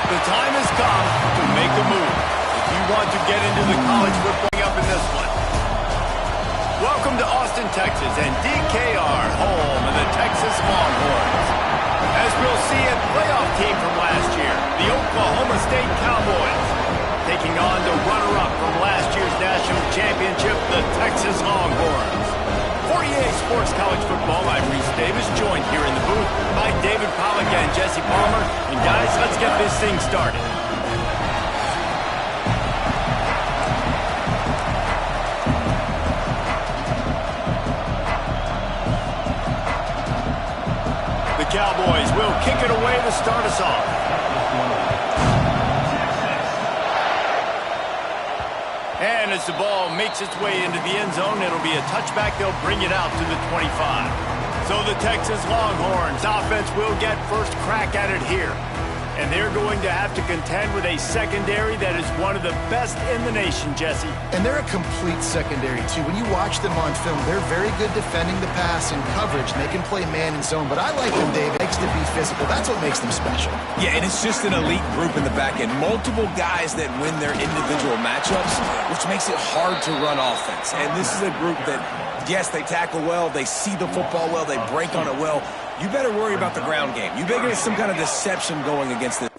The time has come to make a move if you want to get into the college football up in this one. Welcome to Austin, Texas, and DKR, home of the Texas Longhorns. As we'll see, a playoff team from last year, the Oklahoma State Cowboys, taking on the runner-up from last year's national championship, the Texas Longhorns. For EA Sports College Football, I'm Reese Davis, joined here in the booth by David Pollack and Jesse Palmer. And guys, let's get this thing started. The Cowboys will kick it away to start us off. And as the ball makes its way into the end zone, it'll be a touchback. They'll bring it out to the 25. So the Texas Longhorns offense will get first crack at it here. And they're going to have to contend with a secondary that is one of the best in the nation, Jesse. And they're a complete secondary, too. When you watch them on film, they're very good defending the pass and coverage, and they can play man and zone. But I like them, Dave. It makes them be physical. That's what makes them special. Yeah, and it's just an elite group in the back end. Multiple guys that win their individual matchups, which makes it hard to run offense. And this is a group that, yes, they tackle well, they see the football well, they break on it well. You better worry about the ground game. You better get some kind of deception going against it.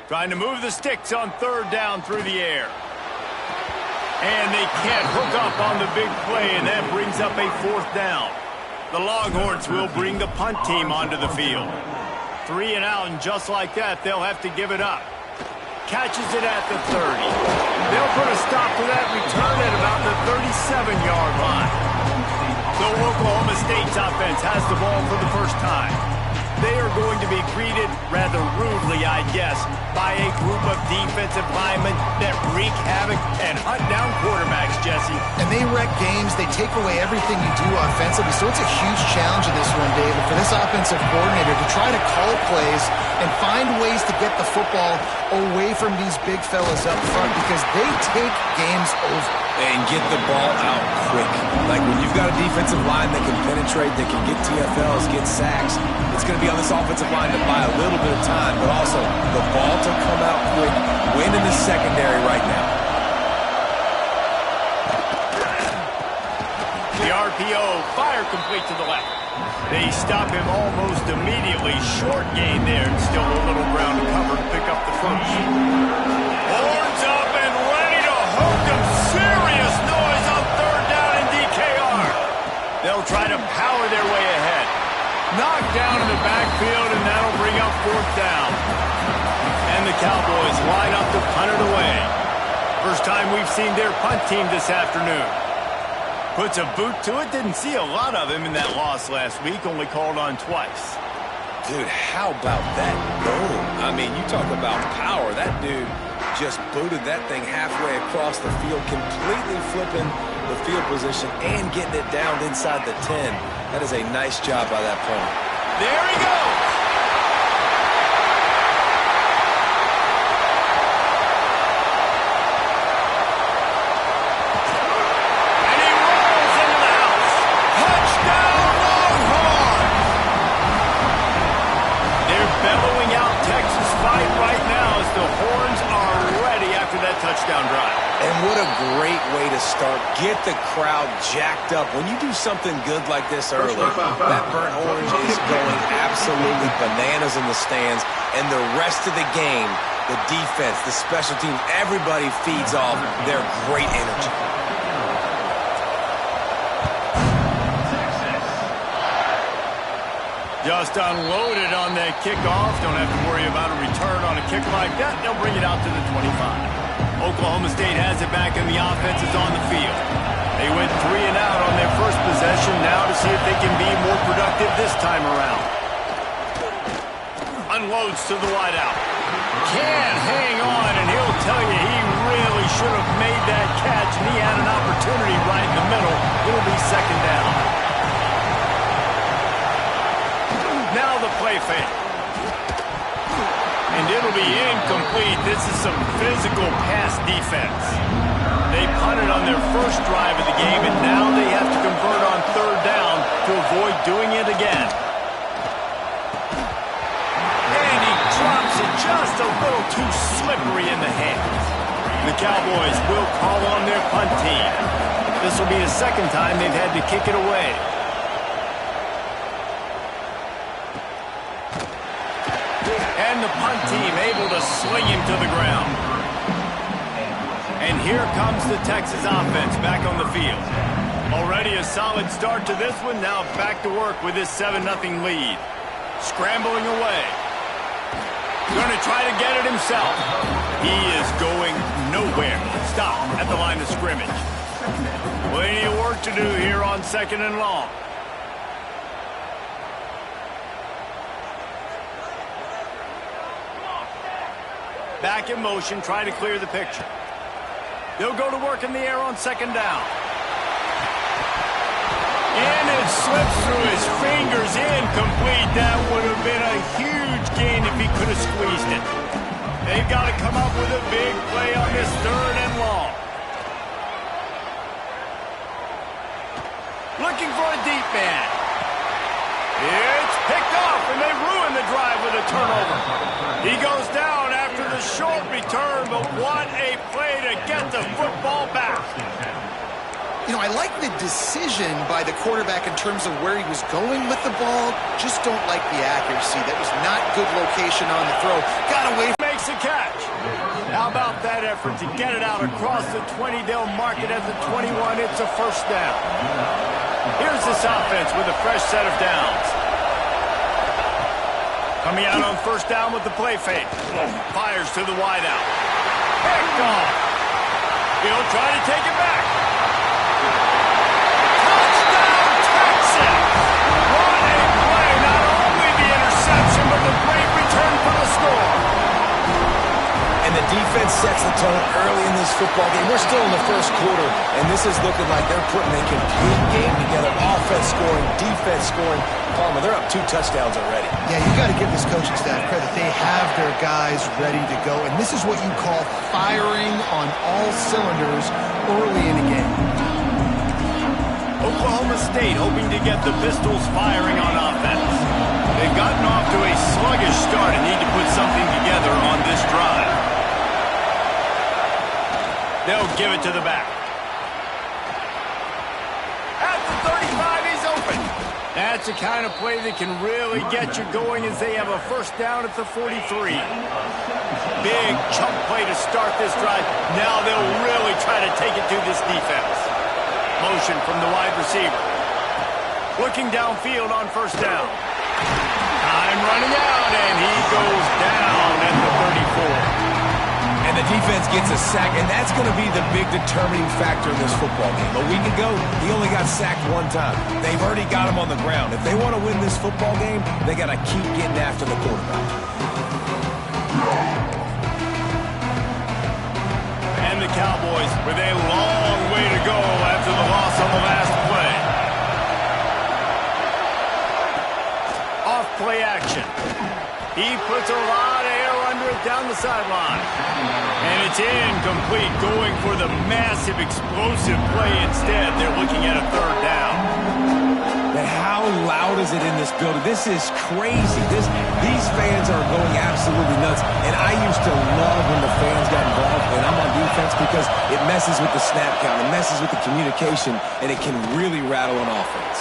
Trying to move the sticks on third down through the air. And they can't hook up on the big play, and that brings up a fourth down. The Longhorns will bring the punt team onto the field. 3 and out, and just like that, they'll have to give it up. Catches it at the 30. They'll put a stop to that return at about the 37-yard line. So Oklahoma State's offense has the ball for the first time. They are going to be greeted rather rudely, I guess, by a group of defensive linemen that wreak havoc and hunt down quarterbacks, Jesse. And they wreck games. They take away everything you do offensively. So it's a huge challenge in this one, David, for this offensive coordinator to try to call plays and find ways to get the football away from these big fellas up front because they take games over. And get the ball out quick. Like when you've got a defensive line that can penetrate, that can get TFLs, get sacks, it's going to be on this offensive line to buy a little bit of time, but also the ball to come out quick, win in the secondary right now. The RPO, fire complete to the left. They stop him almost immediately. Short gain there, and still a little ground to cover to pick up the first. Horns up and ready to hook him. Serious noise on third down in DKR. They'll try to power their way ahead. Knocked down in the backfield, and that'll bring up fourth down. And the Cowboys line up to punt it away. First time we've seen their punt team this afternoon. Puts a boot to it. Didn't see a lot of him in that loss last week. Only called on twice. Dude, how about that boom? I mean, you talk about power. That dude just booted that thing halfway across the field, completely flipping the field position and getting it down inside the 10. That is a nice job by that punter. There he goes. what a great way to start. Get the crowd jacked up. When you do something good like this early, that burnt orange is going absolutely bananas in the stands, and the rest of the game, the defense, the special teams, everybody feeds off their great energy. Just unloaded on that kickoff. Don't have to worry about a return on a kick like that. They'll bring it out to the 25. Oklahoma State has it back, and the offense is on the field. They went 3 and out on their first possession. Now to see if they can be more productive this time around. Unloads to the wideout. Can't hang on, and he'll tell you he really should have made that catch, and he had an opportunity right in the middle. It'll be second down. Now the play fake. And it'll be incomplete. This is some physical pass defense. They punted on their first drive of the game, and now they have to convert on third down to avoid doing it again. And he drops it just a little too slippery in the hands. The Cowboys will call on their punt team. This will be the second time they've had to kick it away. And the punt team able to sling him to the ground. And here comes the Texas offense back on the field. Already a solid start to this one. Now back to work with this 7-0 lead. Scrambling away. Going to try to get it himself. He is going nowhere. Stop at the line of scrimmage. Plenty of work to do here on 2nd and long. Back in motion, trying to clear the picture. They'll go to work in the air on 2nd down. And it slips through his fingers, incomplete. That would have been a huge gain if he could have squeezed it. They've got to come up with a big play on this 3rd and long. Looking for a deep man. It's picked off, and they ruin the drive with a turnover. He goes down after the short return, but what a play to get the football back. You know, I like the decision by the quarterback in terms of where he was going with the ball. Just don't like the accuracy. That was not good location on the throw. Got away. Makes a catch. How about that effort to get it out across the 20? They'll mark it at the 21. It's a first down. Here's this offense with a fresh set of downs. Coming out on first down with the play fake. Fires to the wideout. Picked off. He'll try to take it back. Touchdown, Texas! What a play. Not only the interception, but the great return for the score. And the defense sets the tone early in this football game. We're still in the first quarter, and this is looking like they're putting a complete game together. Offense scoring, defense scoring. Palmer, they're up 2 touchdowns already. Yeah, you got to give this coaching staff credit. They have their guys ready to go, and this is what you call firing on all cylinders early in a game. Oklahoma State hoping to get the Pistols firing on offense. They've gotten off to a sluggish start and need to put something together on this drive. They'll give it to the back. At the 35, he's open. That's the kind of play that can really get you going as they have a first down at the 43. Big chunk play to start this drive. Now they'll really try to take it to this defense. Motion from the wide receiver. Looking downfield on first down. Time running out, and he goes down at the 34. And the defense gets a sack, and that's going to be the big determining factor in this football game. A week ago, he only got sacked 1 time. They've already got him on the ground. If they want to win this football game, they got to keep getting after the quarterback. And the Cowboys with a long way to go after the loss on the last play. Off play action. He puts a lot of air under it down the sideline. And it's incomplete, going for the massive explosive play instead. They're looking at a 3rd down. But how how loud is it in this building? This is crazy. These fans are going absolutely nuts. And I used to love when the fans got involved when I'm on defense because it messes with the snap count, it messes with the communication, and it can really rattle an offense.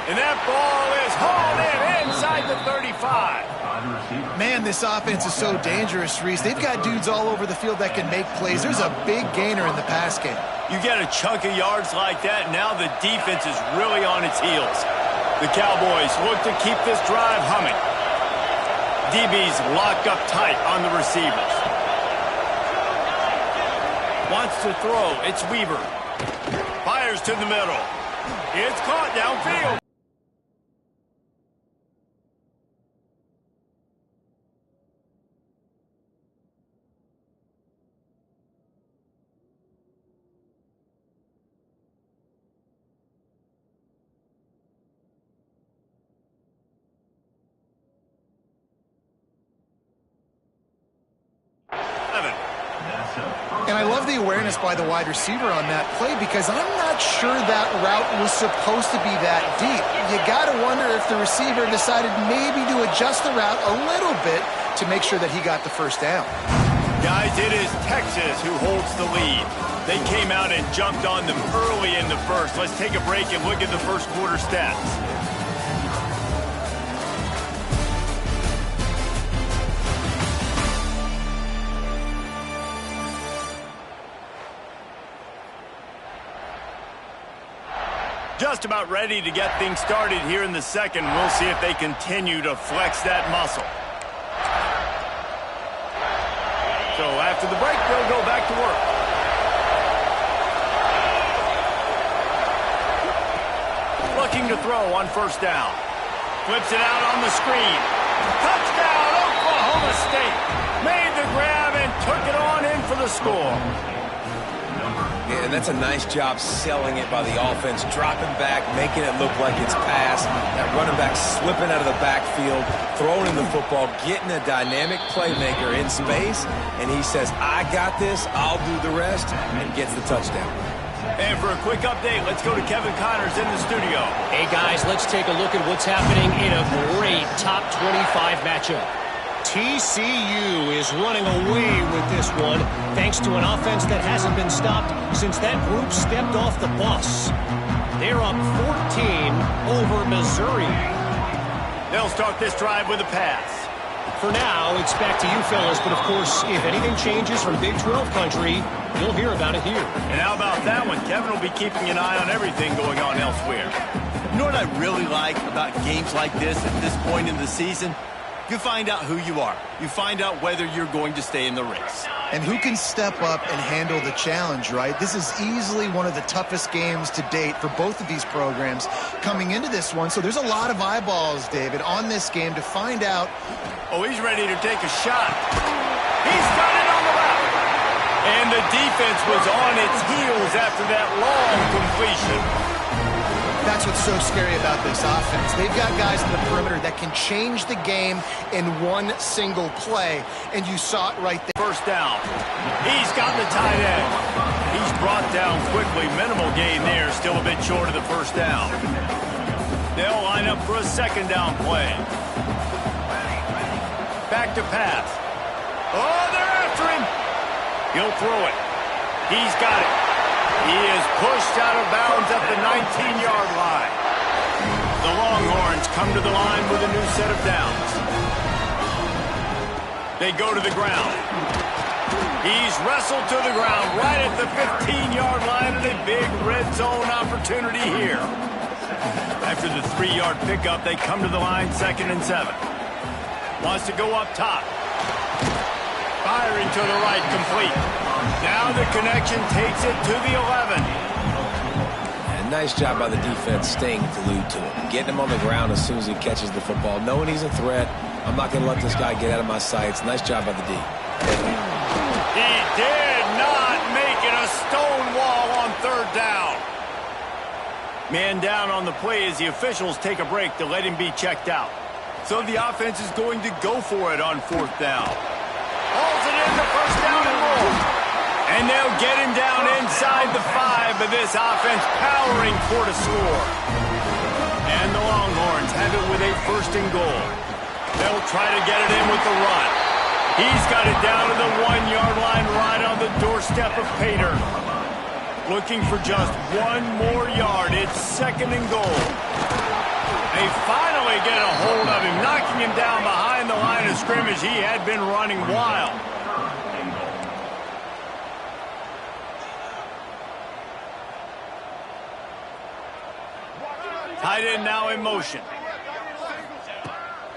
And that ball is hauled in inside the 35. Man, this offense is so dangerous, Reese. They've got dudes all over the field that can make plays. There's a big gainer in the pass game. You get a chunk of yards like that, now the defense is really on its heels. The Cowboys look to keep this drive humming. DB's locked up tight on the receivers. Wants to throw. It's Weaver. Fires to the middle. It's caught downfield. And I love the awareness by the wide receiver on that play because I'm not sure that route was supposed to be that deep. You got to wonder if the receiver decided maybe to adjust the route a little bit to make sure that he got the first down. Guys, it is Texas who holds the lead. They came out and jumped on them early in the first. Let's take a break and look at the first quarter stats. Just about ready to get things started here in the second. We'll see if they continue to flex that muscle. So after the break, they'll go back to work. Looking to throw on first down. Flips it out on the screen. Touchdown, Oklahoma State. Made the grab and took it on in for the score. Yeah, and that's a nice job selling it by the offense, dropping back, making it look like it's pass. That running back slipping out of the backfield, throwing in the football, getting a dynamic playmaker in space, and he says, I got this, I'll do the rest, and gets the touchdown. And for a quick update, let's go to Kevin Connors in the studio. Hey, guys, let's take a look at what's happening in a great top 25 matchup. TCU is running away with this one thanks to an offense that hasn't been stopped since that group stepped off the bus. They're up 14 over Missouri. They'll start this drive with a pass. For now, it's back to you fellas, but of course, if anything changes from Big 12 country, you'll hear about it here. And how about that one? Kevin will be keeping an eye on everything going on elsewhere. You know what I really like about games like this at this point in the season? You find out who you are. You find out whether you're going to stay in the race. And who can step up and handle the challenge, right? This is easily one of the toughest games to date for both of these programs coming into this one. So there's a lot of eyeballs, David, on this game to find out. Oh, he's ready to take a shot. He's got it on the left. And the defense was on its heels after that long completion. That's what's so scary about this offense. They've got guys in the perimeter that can change the game in one single play, and you saw it right there. First down. He's got the tight end. He's brought down quickly. Minimal gain there, still a bit short of the first down. They'll line up for a second down play. Back to pass. Oh, they're after him. He'll throw it. He's got it. He is pushed out of bounds at the 19-yard line. The Longhorns come to the line with a new set of downs. They go to the ground. He's wrestled to the ground right at the 15-yard line, and a big red zone opportunity here. After the 3-yard pickup, they come to the line 2nd and 7. Wants to go up top. Firing to the right, complete. Now the connection takes it to the 11. And nice job by the defense staying glued to him. Getting him on the ground as soon as he catches the football. Knowing he's a threat, I'm not going to let this guy get out of my sights. Nice job by the D. He did not make it a stone wall on 3rd down. Man down on the play as the officials take a break to let him be checked out. So the offense is going to go for it on 4th down. Hauls it in the first down and more. And they'll get him down inside the 5 drive, but this offense powering for the score. And the Longhorns have it with a 1st and goal. They'll try to get it in with the run. He's got it down to the 1-yard line right on the doorstep of Pater. Looking for just 1 more yard. It's 2nd and goal. They finally get a hold of him, knocking him down behind the line of scrimmage. He had been running wild. Tight end now in motion.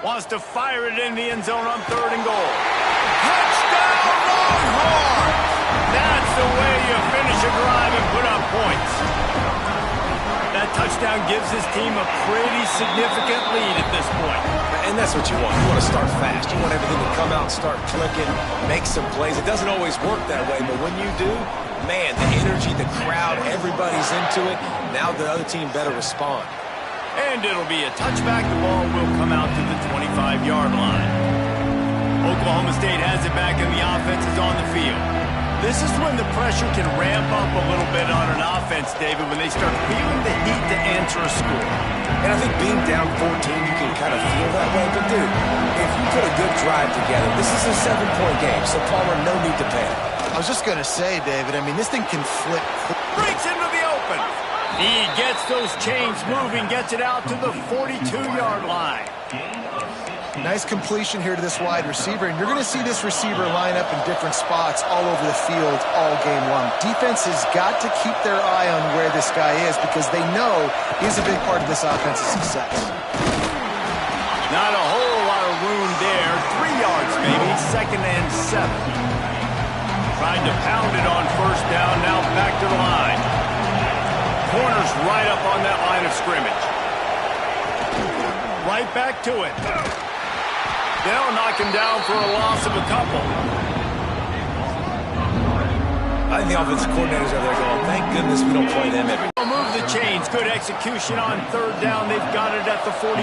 Wants to fire it in the end zone on 3rd and goal. Touchdown, Longhorns! That's the way you finish a drive and put up points. That touchdown gives his team a pretty significant lead at this point. And that's what you want. You want to start fast. You want everything to come out and start clicking, make some plays. It doesn't always work that way, but when you do, man, the energy, the crowd, everybody's into it. Now the other team better respond. And it'll be a touchback. The ball will come out to the 25-yard line. Oklahoma State has it back and the offense is on the field. This is when the pressure can ramp up a little bit on an offense, David, when they start feeling the heat to answer a score. And I think being down 14, you can kind of feel that way. But, dude, if you put a good drive together, this is a 7-point game, so Palmer, no need to panic. I was just going to say, David, I mean, this thing can flip. Breaks into the open. He gets those chains moving, gets it out to the 42-yard line. Nice completion here to this wide receiver, and you're going to see this receiver line up in different spots all over the field all game long. Defense has got to keep their eye on where this guy is because they know he's a big part of this offensive success. Not a whole lot of room there. 3 yards maybe, 2nd and 7. Trying to pound it on 1st down, now back to the line. Corner's right up on that line of scrimmage. Right back to it. They'll knock him down for a loss of a couple. I think the offensive coordinators are there going, thank goodness we don't play them every They'll move the chains. Good execution on 3rd down. They've got it at the 41.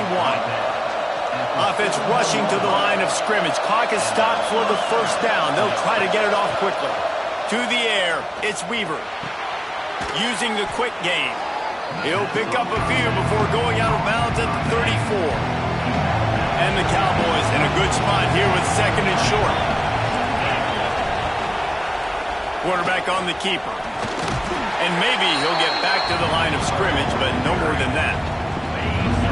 Offense rushing to the line of scrimmage. Clock is stopped for the 1st down. They'll try to get it off quickly. To the air, it's Weaver. Using the quick game. He'll pick up a few before going out of bounds at the 34. And the Cowboys in a good spot here with 2nd and short. Quarterback on the keeper. And maybe he'll get back to the line of scrimmage, but no more than that.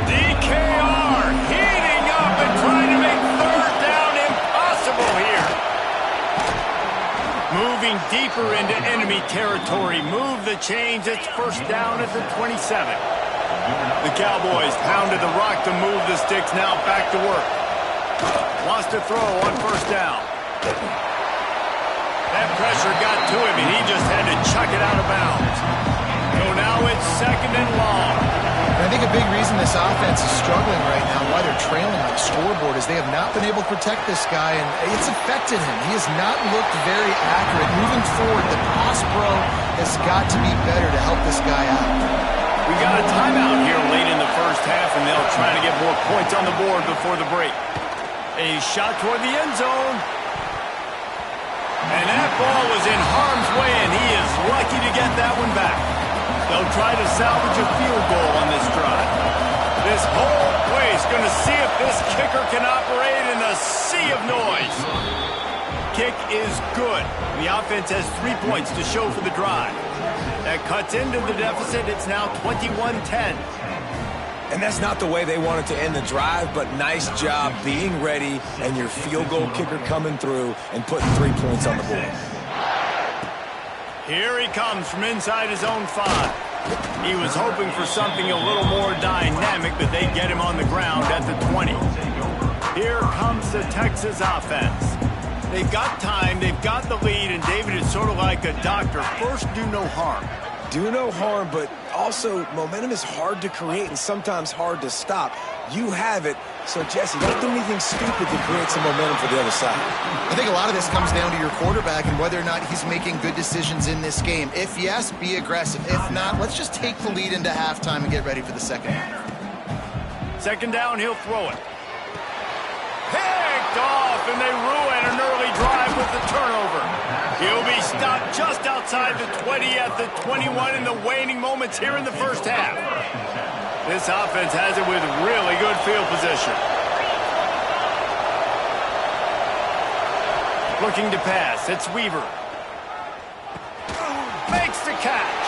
DKR heating up and trying to make 3rd down impossible here. Moving deeper into enemy territory. Move the chains. It's 1st down at the 27. The Cowboys pounded the rock to move the sticks. Now back to work. Wants to throw on 1st down. That pressure got to him, and he just had to chuck it out of bounds. So now it's 2nd and long. And I think a big reason this offense is struggling right now, why they're trailing on the scoreboard, is they have not been able to protect this guy, and it's affected him. He has not looked very accurate. Moving forward, the pass pro has got to be better to help this guy out. We got a timeout here late in the 1st half, and they'll try to get more points on the board before the break. A shot toward the end zone. And that ball was in harm's way, and he is lucky to get that one back. They'll try to salvage a field goal on this drive. This whole place going to see if this kicker can operate in the sea of noise. Kick is good. The offense has 3 points to show for the drive. That cuts into the deficit. It's now 21-10. And that's not the way they wanted to end the drive, but nice job being ready and your field goal kicker coming through and putting 3 points on the board. Here he comes from inside his own 5. He was hoping for something a little more dynamic, but they get him on the ground at the 20. Here comes the Texas offense. They've got time, they've got the lead, and David is sort of like a doctor. First, do no harm. Do no harm, but also momentum is hard to create and sometimes hard to stop. You have it, so Jesse, don't do anything stupid to create some momentum for the other side. I think a lot of this comes down to your quarterback and whether or not he's making good decisions in this game. If yes, be aggressive. If not, let's just take the lead into halftime and get ready for the 2nd half. 2nd down, he'll throw it. Picked off, and they ruin an early drive with the turnover. He'll be stopped just outside the 20 at the 21 in the waning moments here in the first half. This offense has it with really good field position. Looking to pass. It's Weaver. Makes the catch.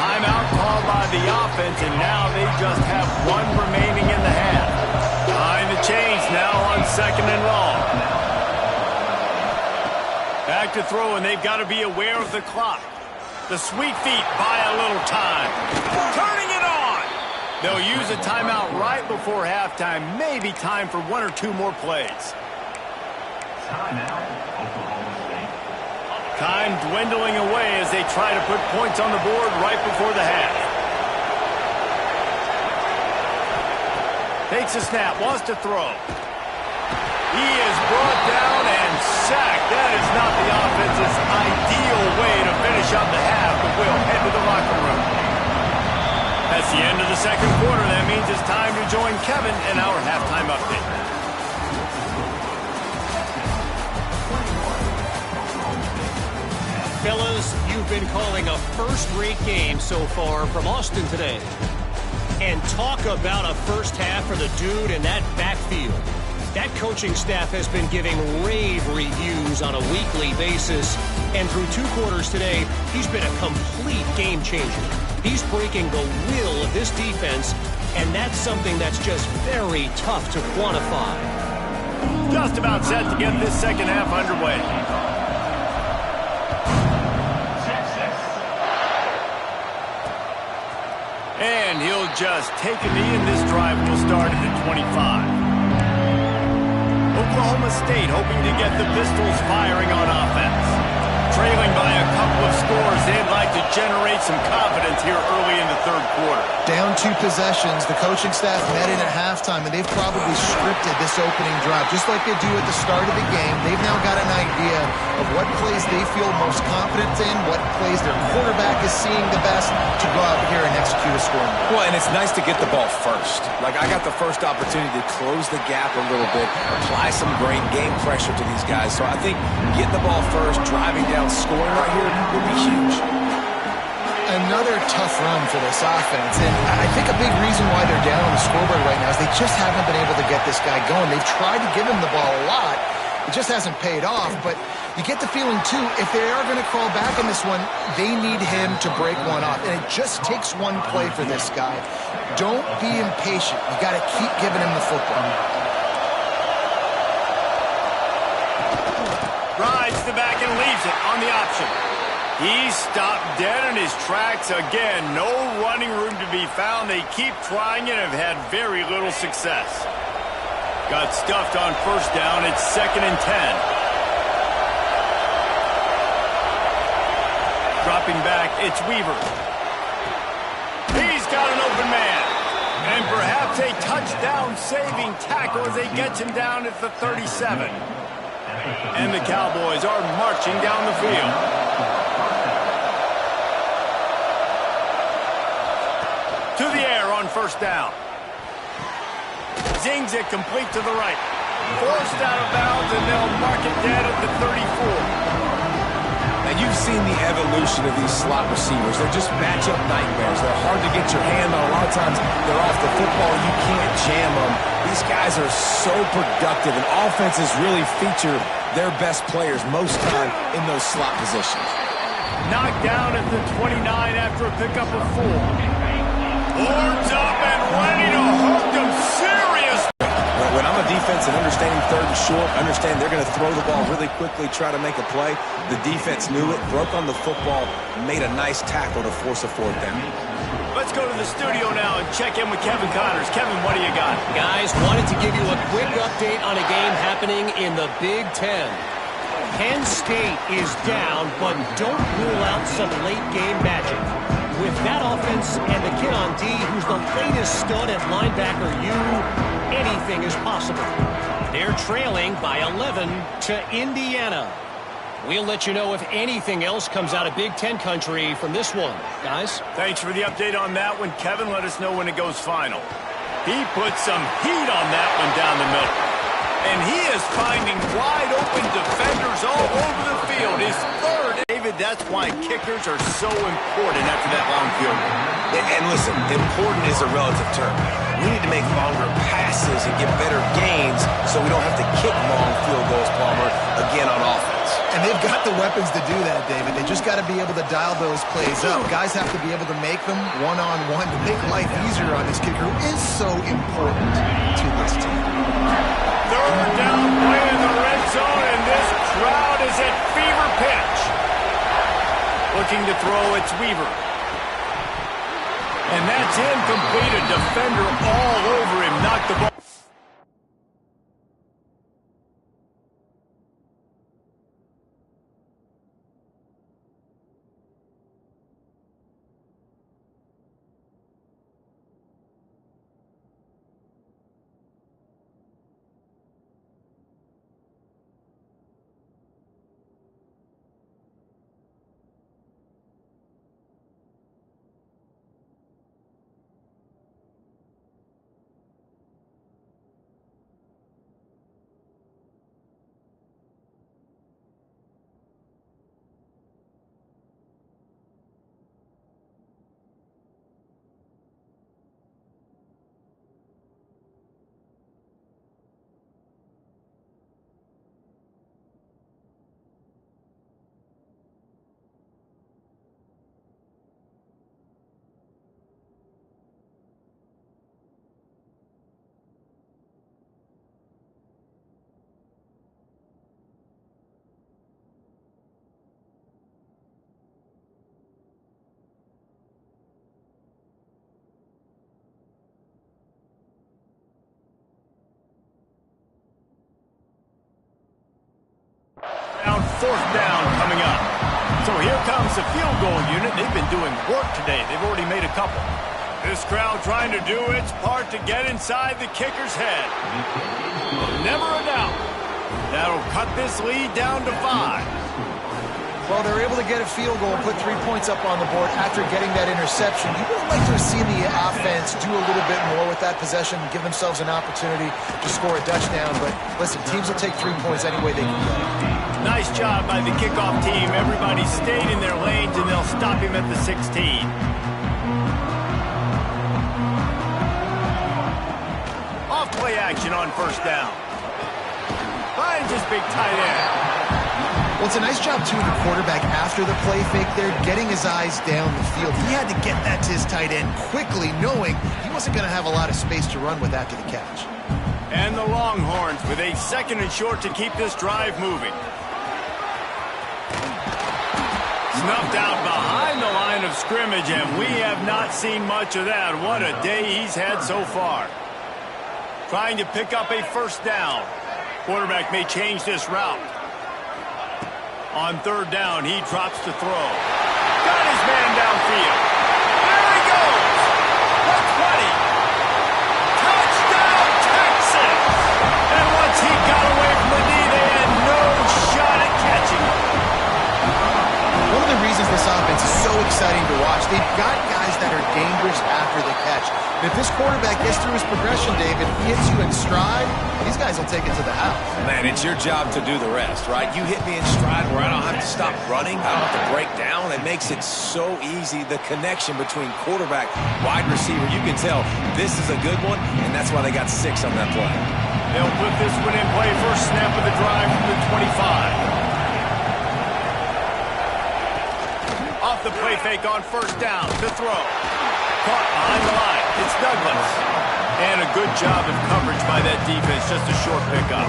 Timeout called by the offense, and now they just have one remaining in the half. Behind the chains now on 2nd and long. Back to throw, and they've got to be aware of the clock. The sweet feet buy a little time. Turning it on. They'll use a timeout right before halftime. Maybe time for 1 or 2 more plays. Time dwindling away as they try to put points on the board right before the half. Takes a snap, wants to throw. He is brought down and sacked. That is not the offense's ideal way to finish up the half, but we'll head to the locker room. That's the end of the second quarter. That means it's time to join Kevin in our halftime update. Fellas, you've been calling a first-rate game so far from Austin today. And talk about a first half for the dude in that backfield. That coaching staff has been giving rave reviews on a weekly basis. And through 2 quarters today, he's been a complete game changer. He's breaking the will of this defense, and that's something that's just very tough to quantify. Just about set to get this second half underway. And he'll just take a knee, and this drive will start at the 25. Oklahoma State hoping to get the Pistols firing on offense. Trailing by a couple of scores, they'd like to generate some confidence here early in the third quarter. Down 2 possessions, the coaching staff met in at halftime, and they've probably scripted this opening drive. Just like they do at the start of the game, they've now got an idea of what plays they feel most confident in, what plays their quarterback is seeing the best to go out here and execute a scoring. Well, and it's nice to get the ball first. Like, I got the first opportunity to close the gap a little bit, apply some great game pressure to these guys. So I think getting the ball first, driving down, scoring right here would be huge. Another tough run for this offense, and I think a big reason why they're down on the scoreboard right now is they just haven't been able to get this guy going. They've tried to give him the ball a lot. It just hasn't paid off, but you get the feeling, too, if they are going to crawl back in this one, they need him to break one off, and it just takes one play for this guy. Don't be impatient. You got to keep giving him the football. Rides the back and leaves it on the option. He's stopped dead in his tracks again. No running room to be found. They keep trying and have had very little success. Got stuffed on first down. It's 2nd and 10. Dropping back, it's Weaver. He's got an open man. And perhaps a touchdown-saving tackle as they get him down at the 37. And the Cowboys are marching down the field. To the air on first down. Zings it complete to the right. Forced out of bounds, and they'll mark it dead at the 34. Now, you've seen the evolution of these slot receivers. They're just matchup nightmares. They're hard to get your hand on. A lot of times, they're off the football. You can't jam them. These guys are so productive, and offenses really feature their best players most time in those slot positions. Knocked down at the 29 after a pickup of 4. Horns up and ready to hook them serious. When I'm a defense and understanding 3rd and short, understand they're going to throw the ball really quickly, try to make a play. The defense knew it, broke on the football, made a nice tackle to force a 4th down. Let's go to the studio now and check in with Kevin Connors. Kevin, what do you got? Guys, wanted to give you a quick update on a game happening in the Big Ten. Penn State is down, but don't rule out some late-game magic. With that offense and the kid on D, who's the latest stud at linebacker, anything is possible. They're trailing by 11 to Indiana. We'll let you know if anything else comes out of Big Ten country from this one. Guys? Thanks for the update on that one, Kevin. Let us know when it goes final. He put some heat on that one down the middle. And he is finding wide open defenders all over the field. His third. David, that's why kickers are so important after that long field goal. And listen, important is a relative term. We need to make longer passes and get better gains so we don't have to kick long field goals, Palmer, again on offense. And they've got the weapons to do that, David. They just got to be able to dial those plays up. Guys have to be able to make them one-on-one to make life easier on this kicker, who is so important to this team. Third down play in the red zone, and this crowd is at fever pitch. Looking to throw, it's Weaver. And that's incomplete. A defender all over him. Knocked the ball. Fourth down coming up. So here comes the field goal unit. They've been doing work today. They've already made a couple. This crowd trying to do its part to get inside the kicker's head. Never a doubt. That'll cut this lead down to 5. Well, they're able to get a field goal, put 3 points up on the board after getting that interception. You would like to have seen the offense do a little bit more with that possession, give themselves an opportunity to score a touchdown. But listen, teams will take 3 points any way they can get it. Nice job by the kickoff team. Everybody stayed in their lanes, and they'll stop him at the 16. Off play action on first down. Finds his big tight end. Well, it's a nice job, too, of the quarterback after the play fake there, getting his eyes down the field. He had to get that to his tight end quickly, knowing he wasn't going to have a lot of space to run with after the catch. And the Longhorns with a 2nd and short to keep this drive moving. Snuffed out behind the line of scrimmage, and we have not seen much of that. What a day he's had so far. Trying to pick up a first down. Quarterback may change this route. On third down, he drops to throw. Got his man downfield. There he goes. The 20. Touchdown, Texas. And once he got away from the knee, they had no shot at catching him. One of the reasons this offense is so exciting to watch, they've got guys that are dangerous after the catch. And if this quarterback gets through his progression, David, he hits you in stride, these guys will take it to the house. Man, it's your job to do the rest, right? You hit me in stride where I don't have to stop running. I don't have to break down. It makes it so easy, the connection between quarterback, wide receiver. You can tell this is a good one, and that's why they got 6 on that play. They'll put this one in play. First snap of the drive from the 25. Off the play fake on first down to throw. Caught behind the line. It's Douglas. And a good job of coverage by that defense. Just a short pickup.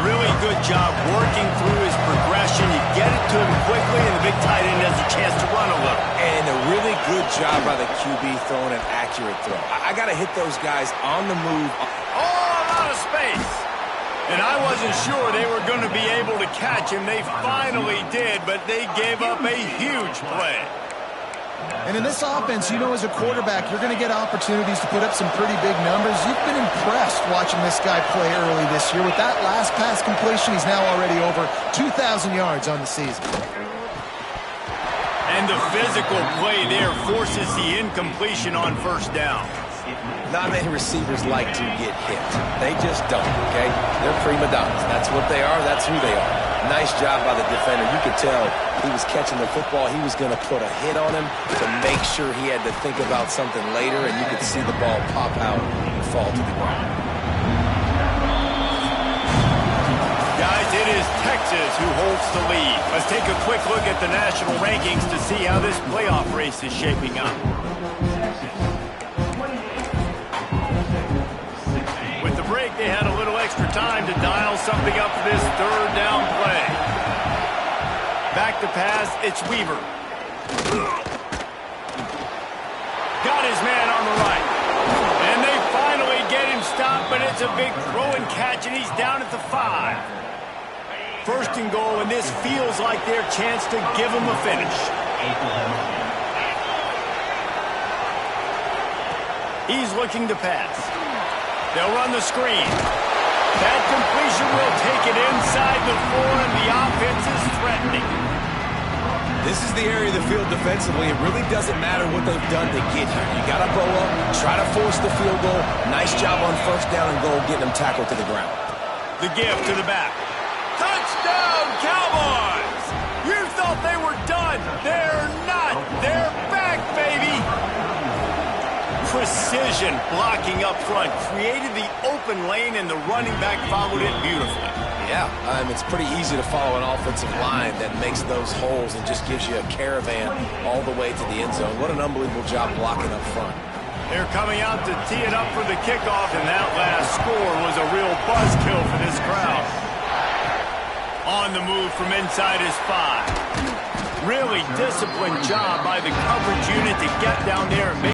Really good job working through his progression. You get it to him quickly, and the big tight end has a chance to run a little. And a really good job by the QB throwing an accurate throw. I got to hit those guys on the move. Oh, a lot of space. And I wasn't sure they were going to be able to catch him. They finally did, but they gave up a huge play. And in this offense, you know, as a quarterback, you're going to get opportunities to put up some pretty big numbers. You've been impressed watching this guy play early this year. With that last pass completion, he's now already over 2,000 yards on the season. And the physical play there forces the incompletion on first down. Not many receivers like to get hit. They just don't, okay? They're prima donnas. That's what they are. That's who they are. Nice job by the defender. You could tell he was catching the football. He was going to put a hit on him to make sure he had to think about something later, and you could see the ball pop out and fall to the ground. Guys, it is Texas who holds the lead. Let's take a quick look at the national rankings to see how this playoff race is shaping up. With the break, they had a little extra time to dial something up for this third down play. Back to pass, it's Weaver. Got his man on the right. And they finally get him stopped, but it's a big throw and catch, and he's down at the 5. First and goal, and this feels like their chance to give him a finish. He's looking to pass. They'll run the screen. That completion will take it inside the 4, and the offense is threatening. This is the area of the field defensively. It really doesn't matter what they've done to get here. You got to bow up, try to force the field goal. Nice job on first down and goal, getting them tackled to the ground. The give to the back. Touchdown, Cowboys! You thought they were done. They're not. They're back, baby. Precision blocking up front created the open lane, and the running back followed it beautifully. Yeah, it's pretty easy to follow an offensive line that makes those holes and just gives you a caravan all the way to the end zone. What an unbelievable job blocking up front. They're coming out to tee it up for the kickoff, and that last score was a real buzzkill for this crowd. On the move from inside his 5. Really disciplined job by the coverage unit to get down there and make